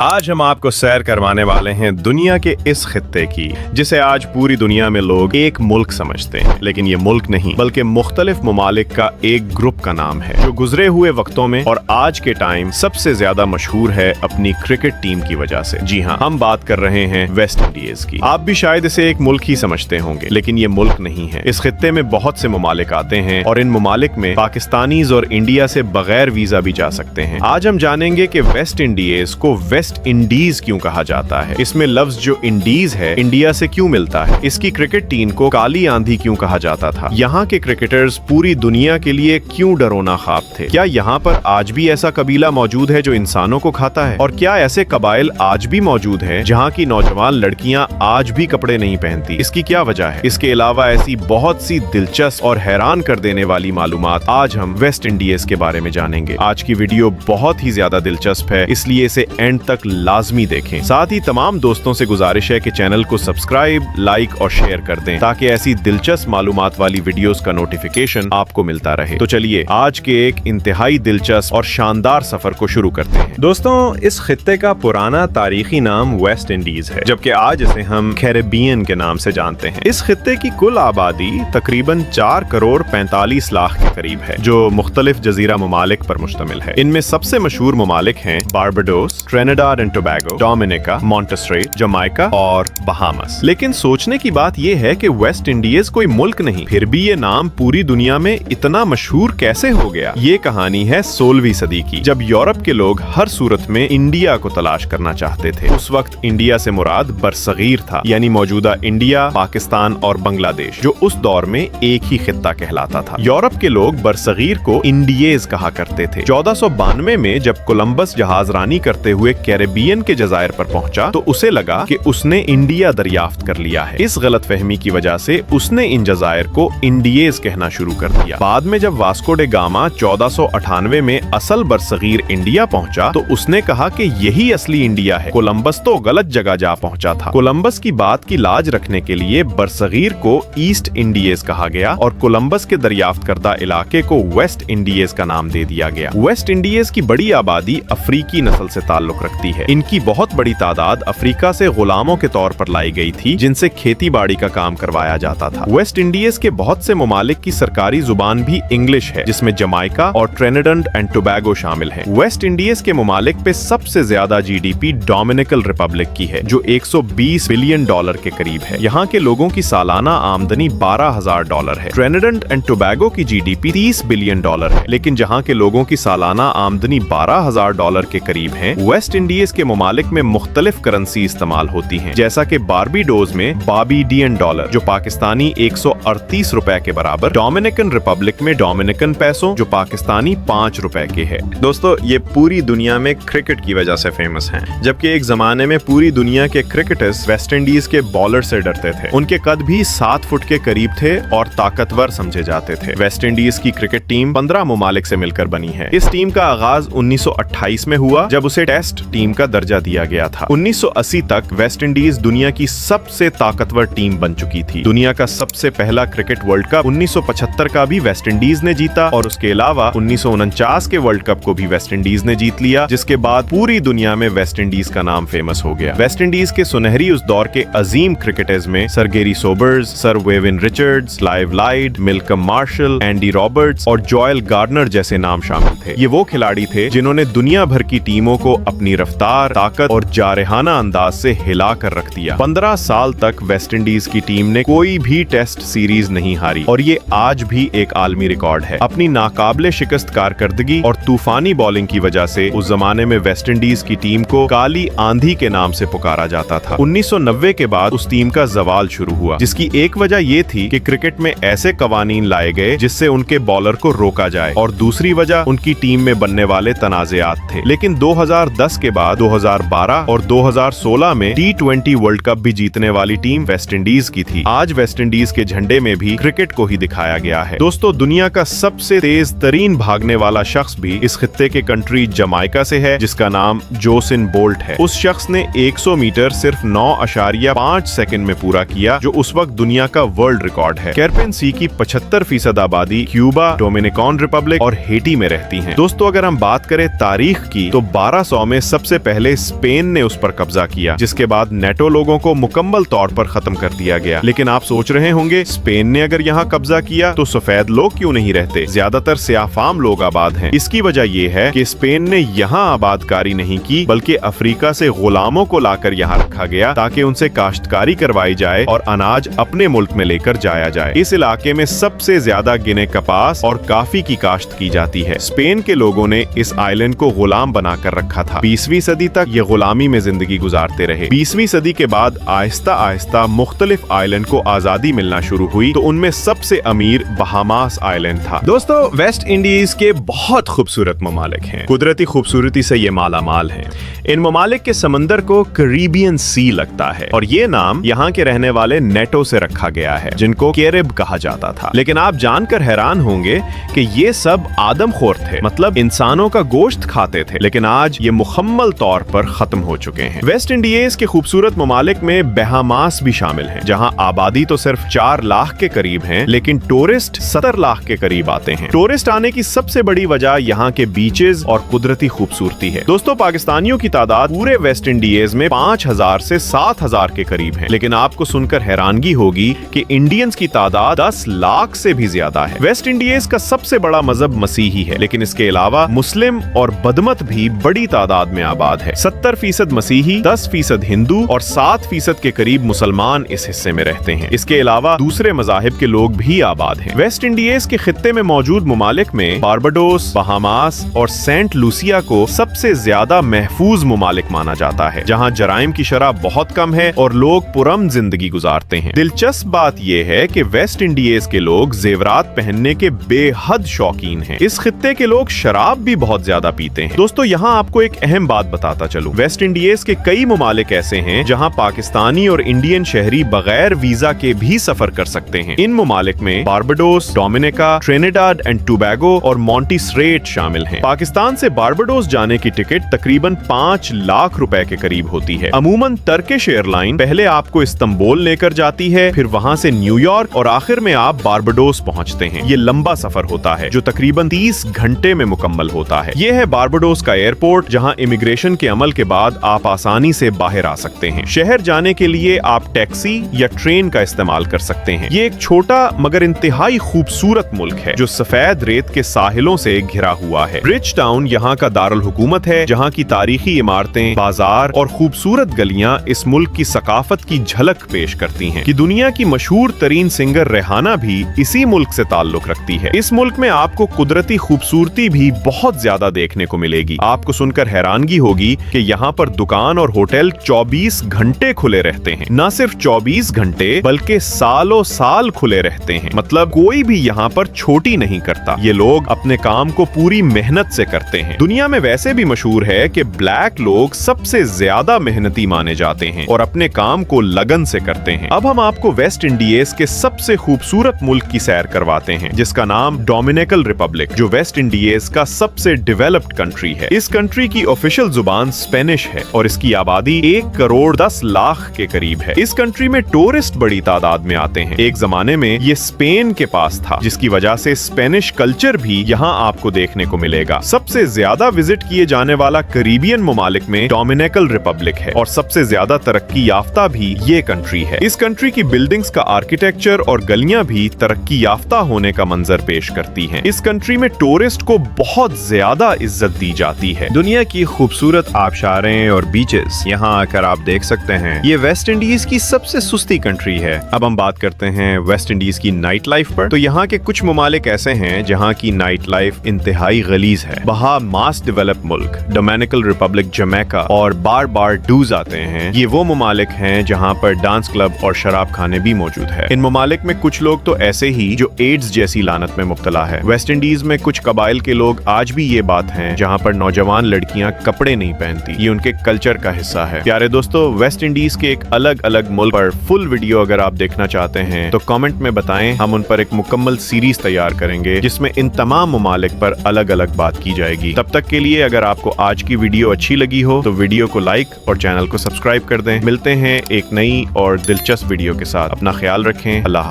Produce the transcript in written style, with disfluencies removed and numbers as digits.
आज हम आपको सैर करवाने वाले हैं दुनिया के इस खित्ते की जिसे आज पूरी दुनिया में लोग एक मुल्क समझते हैं, लेकिन ये मुल्क नहीं बल्कि मुख्तलिफ ममालिक का एक ग्रुप का नाम है जो गुजरे हुए वक्तों में और आज के टाइम सबसे ज्यादा मशहूर है अपनी क्रिकेट टीम की वजह से। जी हाँ, हम बात कर रहे हैं वेस्ट इंडीज की। आप भी शायद इसे एक मुल्क ही समझते होंगे, लेकिन ये मुल्क नहीं है। इस खित्ते में बहुत से ममालिक आते हैं और इन ममालिक में पाकिस्तानीज और इंडिया से बगैर वीजा भी जा सकते हैं। आज हम जानेंगे कि वेस्ट इंडीज को वेस्ट इंडीज क्यों कहा जाता है, इसमें लफ्ज जो इंडीज है इंडिया से क्यों मिलता है, इसकी क्रिकेट टीम को काली आंधी क्यों कहा जाता था, यहाँ के क्रिकेटर्स पूरी दुनिया के लिए क्यों डरोना ख्वाब थे, क्या यहाँ पर आज भी ऐसा कबीला मौजूद है जो इंसानों को खाता है, और क्या ऐसे कबाइल आज भी मौजूद हैं जहाँ की नौजवान लड़कियाँ आज भी कपड़े नहीं पहनती, इसकी क्या वजह है। इसके अलावा ऐसी बहुत सी दिलचस्प और हैरान कर देने वाली मालूमात आज हम वेस्ट इंडीज के बारे में जानेंगे। आज की वीडियो बहुत ही ज्यादा दिलचस्प है, इसलिए इसे एंड तक लाजमी देखें। साथ ही तमाम दोस्तों से गुजारिश है कि चैनल को सब्सक्राइब, लाइक और शेयर कर दें ताकि ऐसी दिलचस्प मालूमात वाली वीडियोस का नोटिफिकेशन आपको मिलता रहे। तो चलिए आज के एक इंतहाई दिलचस्प और शानदार सफर को शुरू करते हैं। दोस्तों, इस खित्ते का पुराना तारीखी नाम वेस्ट इंडीज है, जबकि आज इसे हम कैरेबियन के नाम से जानते हैं। इस खित्ते की कुल आबादी तकरीबन 4 करोड़ 45 लाख के करीब है, जो मुख्तलिफ जजीरा ममालिक पर मुश्तमिल है। इनमें सबसे मशहूर ममालिक हैं Barbados, Trinidad and Tobago, Dominica, Montserrat, Jamaica और बहामास। लेकिन सोचने की बात यह है कि वेस्ट इंडीज कोई मुल्क नहीं, फिर भी ये नाम पूरी दुनिया में इतना मशहूर कैसे हो गया। ये कहानी है 16वीं सदी की, जब यूरोप के लोग हर सूरत में इंडिया को तलाश करना चाहते थे। उस वक्त इंडिया से मुराद बरसगीर था, यानी मौजूदा इंडिया, पाकिस्तान और बांग्लादेश, जो उस दौर में एक ही खित्ता कहलाता था। यूरोप के लोग बरसगीर को इंडियेज कहा करते थे। 1492 में जब कोलंबस जहाजरानी करते हुए कैरेबियन के जजायर पर पहुंचा तो उसे लगा कि उसने इंडिया दरियाफ्त कर लिया है। इस गलतफहमी की वजह से उसने इन जजायर को इंडियेज कहना शुरू कर दिया। बाद में जब वास्को डे गामा 1498 में असल बरसगीर इंडिया पहुंचा तो उसने कहा कि यही असली इंडिया है, कोलंबस तो गलत जगह जा पहुंचा था। कोलंबस की बात की लाज रखने के लिए बरसगीर को ईस्ट इंडियेज कहा गया और कोलंबस के दरियाफ्त करदा इलाके को वेस्ट इंडीज का नाम दे दिया गया। वेस्ट इंडीज की बड़ी आबादी अफ्रीकी नस्ल से ताल्लुक रखती है। इनकी बहुत बड़ी तादाद अफ्रीका से गुलामों के तौर पर लाई गई थी, जिनसे खेती बाड़ी का काम करवाया जाता था। वेस्ट इंडीज के बहुत से ममालिक की सरकारी जुबान भी इंग्लिश है, जिसमें जमैका और ट्रिनिडाड एंड टोबैगो शामिल है। वेस्ट इंडीज के ममालिक पे सबसे ज्यादा जीडीपी डोमिनिकन रिपब्लिक की है, जो $120 बिलियन के करीब है। यहाँ के लोगों की सालाना आमदनी $12,000 है। ट्रिनिडाड एंड टोबैगो की जीडीपी $30 बिलियन है, लेकिन जहाँ के लोगों की सालाना आमदनी $12,000 के करीब है। वेस्ट इंडीज के ममालिक में मुख्तलिफ करेंसी इस्तेमाल होती हैं, जैसा कि बारबीडोस में बारबीडियन डॉलर जो पाकिस्तानी 138 रुपए के बराबर, डोमिनिकन रिपब्लिक में डोमिनिकन पैसो जो पाकिस्तानी 5 रुपए के है। दोस्तों, ये पूरी दुनिया में क्रिकेट की वजह से फेमस हैं, जबकि एक जमाने में पूरी दुनिया के क्रिकेटर्स वेस्ट इंडीज के बॉलर से डरते थे। उनके कद भी 7 फुट के करीब थे और ताकतवर समझे जाते थे। वेस्ट इंडीज की क्रिकेट टीम 15 ममालिक से मिलकर बनी है। इस टीम का आगाज 1928 में हुआ, जब उसे टेस्ट टीम का दर्जा दिया गया था। 1980 तक वेस्ट इंडीज दुनिया की सबसे ताकतवर टीम बन चुकी थी। दुनिया का सबसे पहला क्रिकेट वर्ल्ड कप 1975 का भी वेस्ट इंडीज ने जीता और उसके अलावा 1949 के वर्ल्ड कप को भी वेस्ट इंडीज ने जीत लिया, जिसके बाद पूरी दुनिया में वेस्ट इंडीज का नाम फेमस हो गया। वेस्ट इंडीज के सुनहरी उस दौर के अजीम क्रिकेटर्स में सर गेरी सोबर्स, सर वेविन रिचर्ड्स, क्लाइव लाइड, मिल्कम मार्शल, एंडी रॉबर्ट्स और जोएल गार्डनर जैसे नाम शामिल थे। ये वो खिलाड़ी थे जिन्होंने दुनिया भर की टीमों को अपनी रफ्तार, ताकत और जारहाना अंदाज से हिला कर रख दिया। 15 साल तक वेस्ट इंडीज की टीम ने कोई भी टेस्ट सीरीज नहीं हारी और ये आज भी एक आलमी रिकॉर्ड है। अपनी नाकाबिले शिकस्त कारकर्दगी और तूफानी बॉलिंग की वजह से उस जमाने में वेस्ट इंडीज की टीम को काली आंधी के नाम से पुकारा जाता था। 1990 के बाद उस टीम का जवाल शुरू हुआ, जिसकी एक वजह ये थी कि क्रिकेट में ऐसे कवानीन लाए गए जिससे उनके बॉलर को रोका जाए, और दूसरी वजह उनकी टीम में बनने वाले तनाज़ात थे। लेकिन 2010 के बाद 2012 और 2016 में T20 वर्ल्ड कप भी जीतने वाली टीम वेस्ट इंडीज की थी। आज वेस्ट इंडीज के झंडे में भी क्रिकेट को ही दिखाया गया है। दोस्तों, दुनिया का सबसे तेज तरीन भागने वाला शख्स भी इस खित्ते के कंट्री जमैका से है, जिसका नाम जोसिन बोल्ट है। उस शख्स ने 100 मीटर सिर्फ 9.5 सेकंड में पूरा किया, जो उस वक्त दुनिया का वर्ल्ड रिकॉर्ड है। कैरेबियन सी की 75% आबादी क्यूबा, डोमिनिकन रिपब्लिक और हेटी में रहती है। दोस्तों, अगर हम बात करें तारीख की तो 1200 में सबसे सबसे पहले स्पेन ने उस पर कब्जा किया, जिसके बाद नेटो लोगों को मुकम्मल तौर पर खत्म कर दिया गया। लेकिन आप सोच रहे होंगे, स्पेन ने अगर यहाँ कब्जा किया तो सफेद लोग क्यों नहीं रहते? ज्यादातर स्याफाम लोग आबाद हैं। इसकी वजह यह है कि स्पेन ने यहाँ आबादकारी नहीं की, बल्कि अफ्रीका से गुलामों को लाकर यहाँ रखा गया ताकि उनसे काश्तकारी करवाई जाए और अनाज अपने मुल्क में लेकर जाया जाए। इस इलाके में सबसे ज्यादा गिने कपास और काफी की काश्त की जाती है। स्पेन के लोगों ने इस आइलैंड को गुलाम बनाकर रखा था। 20वीं सदी तक ये गुलामी में जिंदगी गुजारते रहे। 20वीं सदी के बाद आहिस्ता आहिस्ता मुख्तलिफ आइलैंड को आजादी मिलना शुरू हुई, तो उनमें सबसे अमीर बहामास आइलैंड था। दोस्तों, वेस्ट इंडीज के बहुत खूबसूरत ममालिक हैं। कुदरती खूबसूरती से ये माला माल हैं। इन ममालिक के समंदर को कैरिबियन सी लगता है और ये नाम यहाँ के रहने वाले नेटो से रखा गया है, जिनको कैरिब कहा जाता था। लेकिन आप जानकर हैरान होंगे कि ये सब आदमखोर थे, मतलब इंसानों का गोश्त खाते थे, लेकिन आज ये मुकम्मल तौर पर खत्म हो चुके हैं। वेस्ट इंडीज के खूबसूरत ममालिक में बहामास भी शामिल हैं, जहाँ आबादी तो सिर्फ 4 लाख के करीब है, लेकिन टूरिस्ट 70 लाख के करीब आते हैं। टूरिस्ट आने की सबसे बड़ी वजह यहाँ के बीचेस और कुदरती खूबसूरती है। दोस्तों, पाकिस्तानियों की तादाद पूरे वेस्ट इंडीज में 5000 से 7000 के करीब है, लेकिन आपको सुनकर हैरानगी होगी कि इंडियंस की तादाद 10 लाख से भी ज्यादा है। वेस्ट इंडीज का सबसे बड़ा मजहब मसीही है, लेकिन इसके अलावा मुस्लिम और बदमत भी बड़ी तादाद में आबाद है। 70% मसीही, 10% हिंदू और 7% के करीब मुसलमान इस हिस्से में रहते हैं। इसके अलावा दूसरे मजाहिब के लोग भी आबाद हैं। वेस्ट इंडीज के खित्ते में मौजूद ममालिक में बारबाडोस, बहामास और सेंट लूसिया को सबसे ज्यादा महफूज ममालिक माना जाता है, जहाँ जराइम की शरह बहुत कम है और लोग पुरअमन जिंदगी गुजारते हैं। दिलचस्प बात यह है कि वेस्ट इंडीज के लोग जेवरात पहनने के बेहद शौकीन हैं। इस खित्ते के लोग शराब भी बहुत ज्यादा पीते हैं। दोस्तों, यहाँ आपको एक अहम बात बताता चलूं, वेस्ट इंडीज के कई ममालिक ऐसे हैं जहाँ पाकिस्तानी और इंडियन शहरी बगैर वीजा के भी सफर कर सकते हैं। इन ममालिक में Barbados, Dominica, Trinidad and Tobago और मॉन्टीसरेट शामिल हैं। पाकिस्तान से बारबाडोस जाने की टिकट तकरीबन 5 लाख रुपए के करीब होती है। अमूमन टर्किश एयरलाइन पहले आपको इस्तांबुल लेकर जाती है, फिर वहाँ से न्यूयॉर्क और आखिर में आप बारबाडोस पहुँचते हैं। ये लंबा सफर होता है जो तकरीबन 30 घंटे में मुकम्मल होता है। ये है बारबाडोस का एयरपोर्ट, जहाँ इमिग्रेशन के अमल के बाद आप आसानी से बाहर आ सकते हैं। शहर जाने के लिए आप टैक्सी या ट्रेन का इस्तेमाल कर सकते हैं। ये एक छोटा मगर इंतहाई खूबसूरत मुल्क है जो सफेद रेत के साहिलों से घिरा हुआ है। ब्रिज टाउन यहाँ का दारुल हुकूमत है, जहाँ की तारीखी इमारतें, बाजार और खूबसूरत गलियां इस मुल्क की सकाफत की झलक पेश करती हैं कि दुनिया की मशहूर तरीन सिंगर रेहाना भी इसी मुल्क से ताल्लुक रखती है। इस मुल्क में आपको कुदरती खूबसूरती भी बहुत ज्यादा देखने को मिलेगी। आपको सुनकर हैरानगी होगी कि यहाँ पर दुकान और होटल 24 घंटे खुले रहते हैं। न सिर्फ 24 घंटे बल्कि सालों साल खुले रहते हैं, मतलब कोई भी यहाँ पर छोटी नहीं करता। ये लोग अपने काम को पूरी मेहनत से करते हैं। दुनिया में वैसे भी मशहूर है कि ब्लैक लोग सबसे ज्यादा मेहनती माने जाते हैं और अपने काम को लगन से करते हैं। अब हम आपको वेस्ट इंडीज के सबसे खूबसूरत मुल्क की सैर करवाते हैं, जिसका नाम डोमिनिकन रिपब्लिक, जो वेस्ट इंडीज का सबसे डेवलप्ड कंट्री है। इस कंट्री की ऑफिशियल जुबान स्पेनिश है और इसकी आबादी 1 करोड़ 10 लाख के करीब है। इस कंट्री में टूरिस्ट बड़ी तादाद में आते हैं। एक जमाने में ये स्पेन के पास था, जिसकी वजह से स्पेनिश कल्चर भी यहाँ आपको देखने को मिलेगा। सबसे ज्यादा विजिट किए जाने वाला कैरिबियन ममालिक में डोमिनिकन रिपब्लिक है और सबसे ज्यादा तरक्की याफ्ता भी ये कंट्री है। इस कंट्री की बिल्डिंग्स का आर्किटेक्चर और गलियां भी तरक्की याफ्ता होने का मंजर पेश करती हैं। इस कंट्री में टूरिस्ट को बहुत ज्यादा इज्जत दी जाती है। दुनिया की खूबसूरत आबशारें और बीचेस यहाँ आकर आप देख सकते हैं। ये वेस्ट इंडीज की सबसे सुस्ती कंट्री है। अब हम बात करते हैं वेस्ट इंडीज की नाइट लाइफ पर। तो यहाँ के कुछ ममालिक ऐसे हैं जहाँ की नाइट लाइफ इंतहाई गलीज है। वहाँ मास डेवलप मुल्क डोमिनिकन रिपब्लिक, जमैका और बारबाडोस आते हैं। ये वो ममालिक हैं जहाँ पर डांस क्लब और शराब खाने भी मौजूद है। इन ममालिक में कुछ लोग तो ऐसे ही जो एड्स जैसी लानत में मुब्तला है। वेस्ट इंडीज में कुछ कबाइल के लोग आज भी ये बात हैं जहाँ पर नौजवान लड़कियां कपड़े नहीं पहनती। ये उनके कल्चर का हिस्सा है। प्यारे दोस्तों, वेस्ट इंडीज के एक अलग अलग मुल्क पर फुल वीडियो अगर आप देखना चाहते हैं तो कमेंट में बताएं। हम उन पर एक मुकम्मल सीरीज तैयार करेंगे जिसमें इन तमाम ममालिक पर अलग अलग बात की जाएगी। तब तक के लिए अगर आपको आज की वीडियो अच्छी लगी हो तो वीडियो को लाइक और चैनल को सब्सक्राइब कर दें। मिलते हैं एक नई और दिलचस्प वीडियो के साथ। अपना ख्याल रखें। अल्लाह।